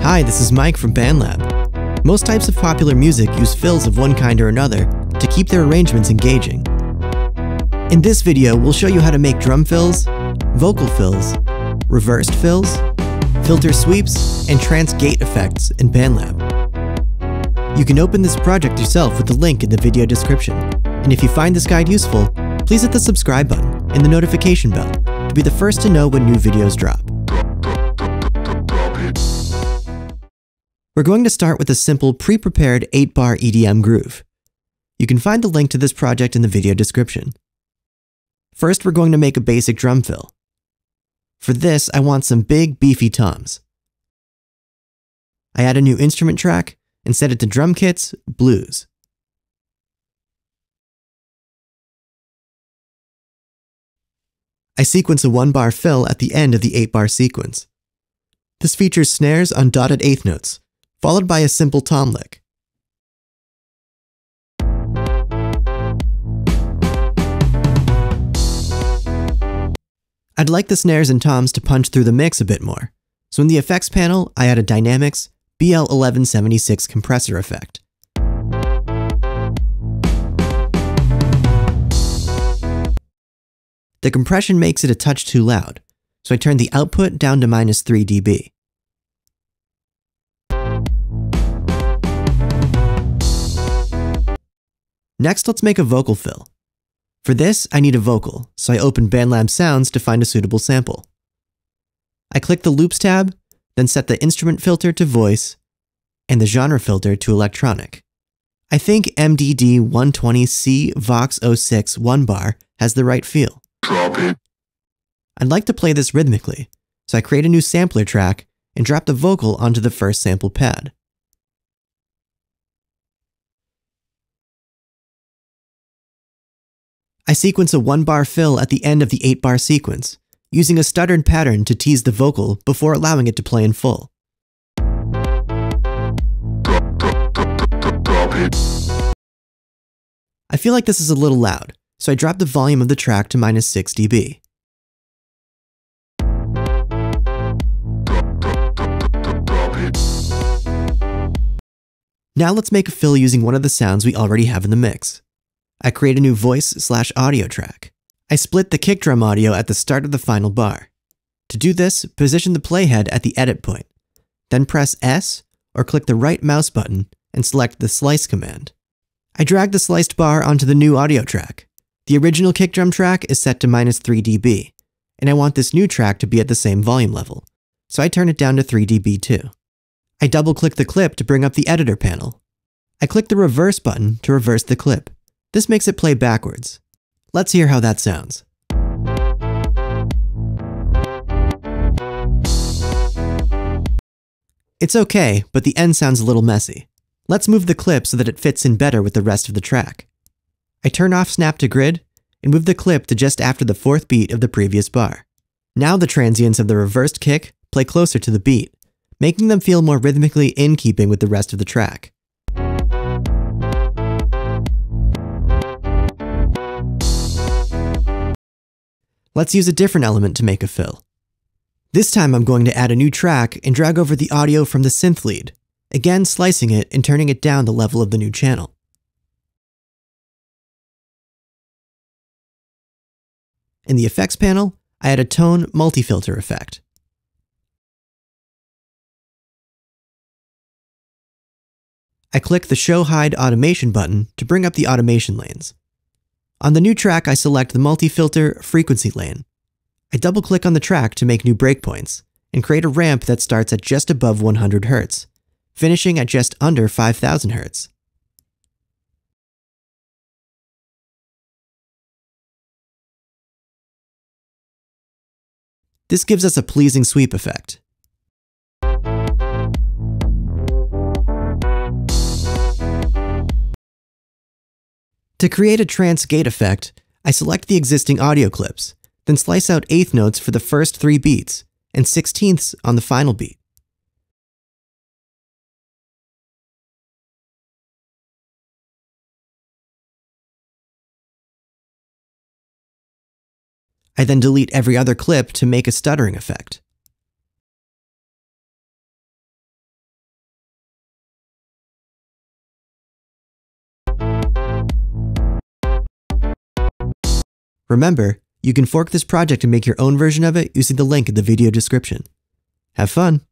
Hi, this is Mike from BandLab. Most types of popular music use fills of one kind or another to keep their arrangements engaging. In this video, we'll show you how to make drum fills, vocal fills, reversed fills, filter sweeps, and trance gate effects in BandLab. You can open this project yourself with the link in the video description. And if you find this guide useful, please hit the subscribe button and the notification bell to be the first to know when new videos drop. We're going to start with a simple pre-prepared 8-bar EDM groove. You can find the link to this project in the video description. First, we're going to make a basic drum fill. For this, I want some big, beefy toms. I add a new instrument track and set it to drum kits, blues. I sequence a 1-bar fill at the end of the 8-bar sequence. This features snares on dotted eighth notes, followed by a simple tom lick. I'd like the snares and toms to punch through the mix a bit more, so in the effects panel, I add a Dynamics BL1176 compressor effect. The compression makes it a touch too loud, so I turn the output down to -3 dB. Next, let's make a vocal fill. For this, I need a vocal, so I open BandLab's Sounds to find a suitable sample. I click the Loops tab, then set the instrument filter to voice and the genre filter to electronic. I think MDD120C Vox 06 1-bar has the right feel. I'd like to play this rhythmically, so I create a new sampler track and drop the vocal onto the first sample pad. I sequence a 1-bar fill at the end of the 8-bar sequence, using a stuttered pattern to tease the vocal before allowing it to play in full. I feel like this is a little loud, so I drop the volume of the track to -6 dB. Now let's make a fill using one of the sounds we already have in the mix. I create a new voice/audio track. I split the kick drum audio at the start of the final bar. To do this, position the playhead at the edit point, then press S or click the right mouse button and select the slice command. I drag the sliced bar onto the new audio track. The original kick drum track is set to -3 dB, and I want this new track to be at the same volume level, so I turn it down to 3 dB too. I double-click the clip to bring up the editor panel. I click the reverse button to reverse the clip. This makes it play backwards. Let's hear how that sounds. It's okay, but the end sounds a little messy. Let's move the clip so that it fits in better with the rest of the track. I turn off Snap to Grid and move the clip to just after the 4th beat of the previous bar. Now the transients of the reversed kick play closer to the beat, making them feel more rhythmically in keeping with the rest of the track. Let's use a different element to make a fill. This time I'm going to add a new track and drag over the audio from the synth lead, again slicing it and turning it down the level of the new channel. In the effects panel, I add a tone multi-filter effect. I click the Show Hide Automation button to bring up the automation lanes. On the new track, I select the multi-filter frequency lane. I double-click on the track to make new breakpoints and create a ramp that starts at just above 100 Hz, finishing at just under 5000 Hz. This gives us a pleasing sweep effect. To create a trance gate effect, I select the existing audio clips, then slice out eighth notes for the first 3 beats and 16ths on the final beat. I then delete every other clip to make a stuttering effect. Remember, you can fork this project and make your own version of it using the link in the video description. Have fun!